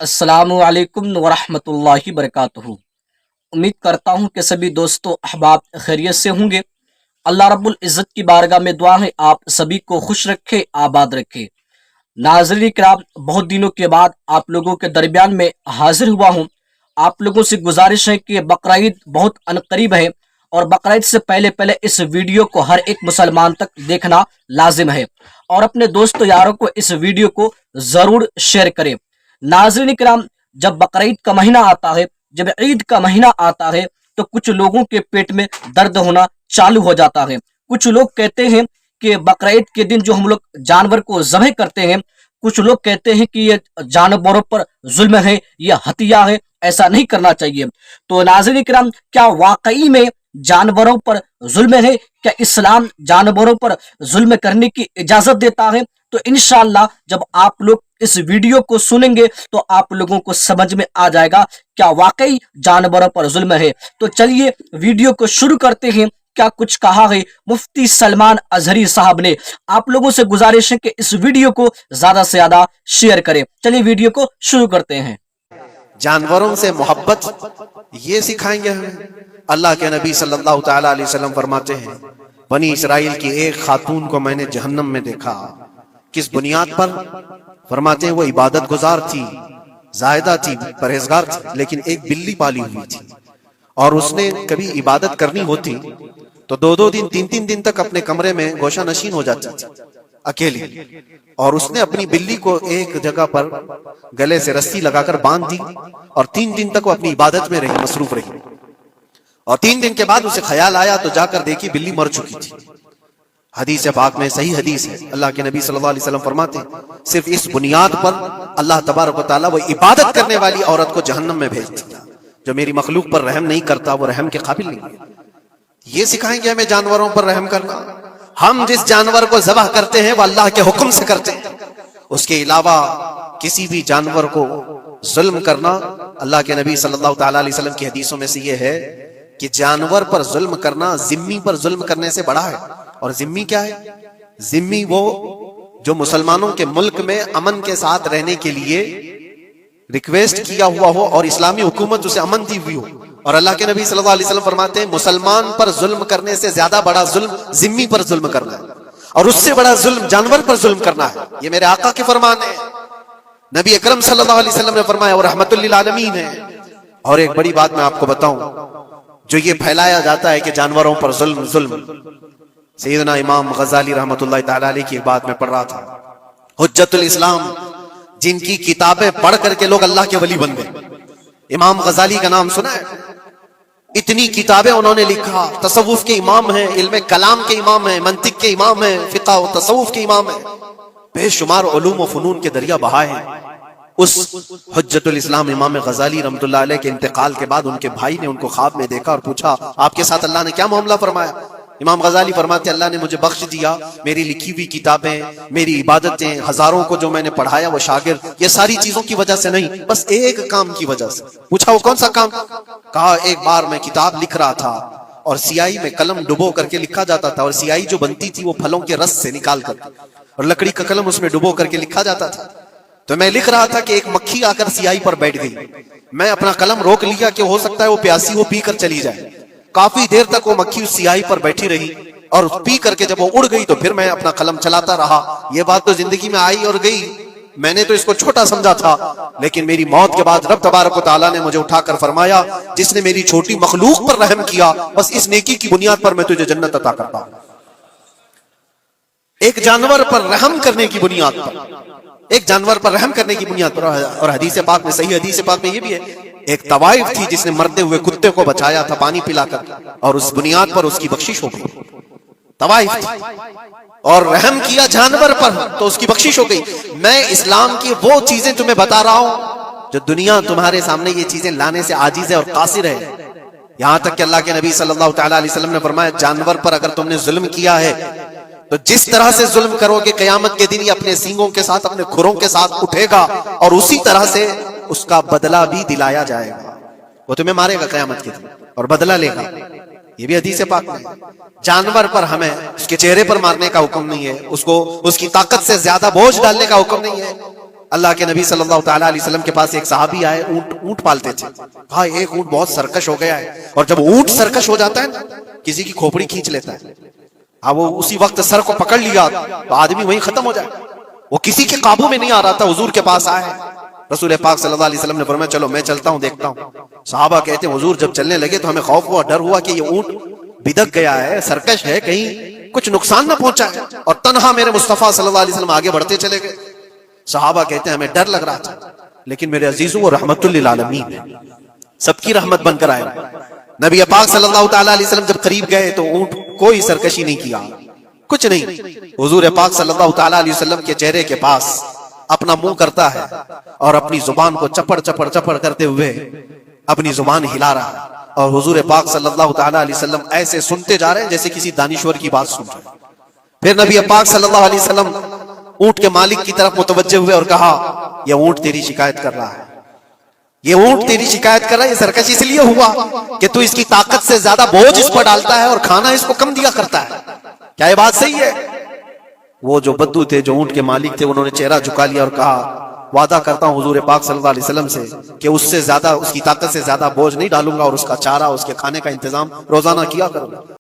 अस्सलाम वालेकुम वरहमतुल्लाहि वबरकातुहू। उम्मीद करता हूँ कि सभी दोस्तों अहबाब खैरियत से होंगे। अल्लाह रब्बुल इज़्ज़त की बारगाह में दुआ है आप सभी को खुश रखे, आबाद रखे। नाज़रीन किराम, बहुत दिनों के बाद आप लोगों के दरमियान में हाजिर हुआ हूँ। आप लोगों से गुजारिश है कि बकरा ईद बहुत अनकरीब है और बकरा ईद से पहले पहले इस वीडियो को हर एक मुसलमान तक देखना लाजिम है और अपने दोस्तों यारों को इस वीडियो को ज़रूर शेयर करें। नाज़रीन किराम, जब बकरा ईद का महीना आता है, जब ईद का महीना आता है तो कुछ लोगों के पेट में दर्द होना चालू हो जाता है। कुछ लोग कहते हैं कि बकरा ईद के दिन जो हम लोग जानवर को ज़बह करते हैं, कुछ लोग कहते हैं कि ये जानवरों पर जुल्म है, ये हत्या है, ऐसा नहीं करना चाहिए। तो नाज़रीन किराम, क्या वाकई में जानवरों पर जुल्म है? क्या इस्लाम जानवरों पर जुल्म करने की इजाजत देता है? तो इंशाअल्लाह जब आप लोग इस वीडियो को सुनेंगे तो आप लोगों को समझ में आ जाएगा क्या वाकई जानवरों पर जुल्म है। तो चलिए वीडियो को शुरू करते हैं। क्या कुछ कहा है मुफ्ती सलमान अजहरी साहब ने। आप लोगों से गुजारिश है कि इस वीडियो को ज्यादा से ज्यादा शेयर करें। चलिए वीडियो को शुरू करते हैं। जानवरों से मोहब्बत ये सिखाएंगे हमें। अल्लाह के नबी सल्लल्लाहु तआला अलैहि वसल्लम फरमाते हैं, बनी इसराइल की एक खातून को मैंने जहन्नम में देखा। किस बुनियाद पर? फरमाते हैं वो इबादत गुजार थी, जायदा थी, परहेजगार थी, लेकिन एक बिल्ली पाली हुई थी और उसने कभी इबादत करनी होती तो 2-2 दिन 3-3 दिन तक अपने कमरे में गोशा नशीन हो जाती थी अकेली। और उसने अपनी बिल्ली को एक जगह पर गले से रस्सी लगाकर बांध दी और 3 दिन तक वो अपनी इबादत में रही, मसरूफ रही। और 3 दिन के बाद उसे ख्याल आया तो जाकर देखी बिल्ली मर चुकी थी। हदीस पाक में, सही हदीस है, अल्लाह के नबी सल्लल्लाहु अलैहि वसल्लम फरमाते हैं सिर्फ इस बुनियाद पर अल्लाह तबारक व तआला वो इबादत करने वाली औरत को जहन्नम में भेज दिया। जो मेरी मखलूक पर रहम नहीं करता वो रहम के काबिल नहीं है। ये सिखाएंगे हमें जानवरों पर रहम करना। हम जिस जानवर को ज़बह करते हैं वो अल्लाह के हुक्म से करते हैं। उसके अलावा किसी भी जानवर को जुल्म करना, अल्लाह के नबी सल्लल्लाहु तआला अलैहि वसल्लम की हदीसों में से ये है कि जानवर पर जुल्म करना जिम्मी पर जुल्म करने से बड़ा है। और जिम्मी क्या है? जिम्मी वो जो मुसलमानों के मुल्क में अमन के साथ रहने के लिए रिक्वेस्ट किया हुआ हो और इस्लामी हुकूमत उसे अमन दी हुई हो। और अल्लाह के नबी सल्लल्लाहु अलैहि वसल्लम फरमाते हैं मुसलमान पर जुल्म करने से ज्यादा बड़ा जुल्म जिम्मी पर जुल्म करना है और उससे बड़ा जुल्म जानवर पर जुल्म करना है। ये मेरे आका के फरमान है। नबी अकरम सल्लल्लाहु अलैहि वसल्लम ने फरमाया और रहमतुल लिल आलमीन है। और एक बड़ी बात मैं आपको बताऊं, जो ये फैलाया जाता है कि जानवरों पर जुल्म जुल्म, सैयदना इमाम गजाली रहमतुल्लाह तआला अलैह की एक बात मैं पढ़ रहा था, हुज्जतुल इस्लाम, जिनकी किताबें पढ़ करके लोग अल्लाह के वली बन गए। इमाम गजाली का नाम सुना है? इतनी किताबें उन्होंने लिखा, तसव्वुफ के इमाम हैं, इल्म कलाम के इमाम हैं, मंतिक के इमाम हैं, फिक़ह व तसव्वुफ के इमाम हैं, बेशुमार उलूम व फ़ुनून के दरिया बहाए हैं। उस हुज्जतुल इस्लाम इमाम गजाली रहमतुल्लाह अलैह के इंतकाल के बाद उनके भाई ने उनको ख्वाब में देखा और पूछा आपके साथ अल्लाह ने क्या मामला फरमाया? इमाम गजाली फरमाते अल्लाह ने मुझे बख्श दिया, मेरी लिखी हुई किताबें, मेरी इबादतें, हजारों को जो मैंने पढ़ाया वो शागिर्द, ये सारी चीजों की वजह से नहीं, बस एक काम की वजह से। पूछा वो कौन सा काम? कहा एक बार मैं किताब लिख रहा था और सियाही में कलम डुबो करके लिखा जाता था और सियाही जो बनती थी वो फलों के रस से निकाल कर और लकड़ी का कलम उसमें डुबो करके लिखा जाता था। तो मैं लिख रहा था कि एक मक्खी आकर सियाही पर बैठ गई। मैं अपना कलम रोक लिया कि हो सकता है वो प्यासी हो, पी कर चली जाए। काफी देर तक वो मक्खी उस सियाही पर बैठी रही और पी करके जब वो उड़ गई तो फिर मैं अपना कलम चलाता रहा। ये बात तो जिंदगी में आई और गई, मैंने तो इसको छोटा समझा था, लेकिन मेरी मौत के बाद रब तबारक व तआला ने मुझे उठाकर फरमाया जिसने मेरी छोटी मखलूक पर रहम किया, बस इस नेकी की बुनियाद पर मैं तुझे जन्नत अता करता हूं। एक जानवर पर रहम करने की बुनियाद पर, एक जानवर पर रहम करने की बुनियाद पर। और हदीस पाक में, सही हदीस पाक में ये भी है, एक तवाइफ थी जिसने मरते हुए कुत्ते को बचाया था पानी पिलाकर और उस बुनियाद पर उसकी बख्शिश हो गई। तवाइफ थी और रहम किया जानवर पर तो उसकी बख्शिश हो गई। मैं इस्लाम की वो चीजें तुम्हें बता रहा हूं जो दुनिया तुम्हारे सामने ये चीजें लाने से आजिज है और कासिर है। यहां तक कि अल्लाह के नबी सल्लल्लाहु तआला अलैहि वसल्लम ने फरमाया जानवर पर अगर तुमने जुल्म किया है तो जिस तरह से जुल्म करोगे क़यामत के दिन ये अपने सींगों के साथ, अपने खुरों के साथ उठेगा और उसी तरह से उसका बदला भी दिलाया जाएगा। वो तुम्हें मारेगा क़यामत के दिन और बदला लेगा। ये भी हदीस पाक में। जानवर पर हमें उसके चेहरे पर मारने का हुक्म नहीं है, उसको उसकी ताकत से ज्यादा बोझ डालने का हुक्म नहीं है। اللہ کے نبی صلی اللہ تعالیٰ علیہ وسلم کے پاس ایک صحابی آئے, اونٹ پالتے تھے. کہا ایک اونٹ بہت سرکش ہو گیا ہے, اور جب اونٹ سرکش ہو جاتا ہے نا, کسی کی کھوپڑی کھینچ لیتا ہے, وہ اسی وقت سر کو پکڑ لیا تو آدمی وہیں ختم ہو جائے. وہ کسی کے قابو میں نہیں آ رہا تھا, حضور کے پاس آئے. رسول پاک صلی اللہ علیہ وسلم نے فرمایا چلو میں چلتا ہوں, دیکھتا ہوں. صحابہ کہتے ہیں حضور جب چلنے لگے تو ہمیں خوف ہوا, ڈر ہوا کہ یہ اونٹ بدک گیا ہے, سرکش ہے, کہیں کچھ نقصان نہ پہنچا ہے. اور تنہا میرے مصطفیٰ صلی اللہ علیہ وسلم آگے بڑھتے چلے گئے. صحابہ کہتے ہیں ہمیں ڈر لگ رہا تھا, لیکن میرے عزیزوں وہ رحمت للعالمین ہے, سب کی رحمت بن کر آئے. نبی پاک صلی اللہ تعالیٰ علیہ وسلم جب قریب گئے تو اونٹ کوئی سرکشی نہیں کیا, کچھ نہیں. حضور پاک صلی اللہ تعالیٰ علیہ وسلم کے چہرے کے پاس اپنا منہ کرتا ہے اور اپنی زبان کو چپڑ چپڑ چپڑ کرتے ہوئے اپنی زبان ہلا رہا ہے. اور حضور پاک صلی اللہ تعالیٰ علیہ وسلم ایسے سنتے جا رہے ہیں جیسے کسی دانشور کی بات سن رہے ہیں. پھر نبی پاک صلی اللہ علیہ وسلم اونٹ کے مالک کی طرف متوجہ ہوئے اور کہا یہ اونٹ تیری شکایت کر رہا ہے, یہ اونٹ تیری شکایت کر رہا ہے. یہ سرکش اس لیے ہوا کہ تو اس کی طاقت سے زیادہ بوجھ اس پر ڈالتا ہے اور کھانا اس کو کم دیا کرتا ہے. کیا یہ بات صحیح ہے؟ وہ جو بدو تھے, جو اونٹ کے مالک تھے, انہوں نے چہرہ جھکا لیا اور کہا وعدہ کرتا ہوں حضور پاک صلی اللہ علیہ وسلم سے کہ اس سے زیادہ, اس کی طاقت سے زیادہ بوجھ نہیں ڈالوں گا, اور اس کا چارہ, اس کے کھانے کا انتظام روزانہ کیا کروں گا.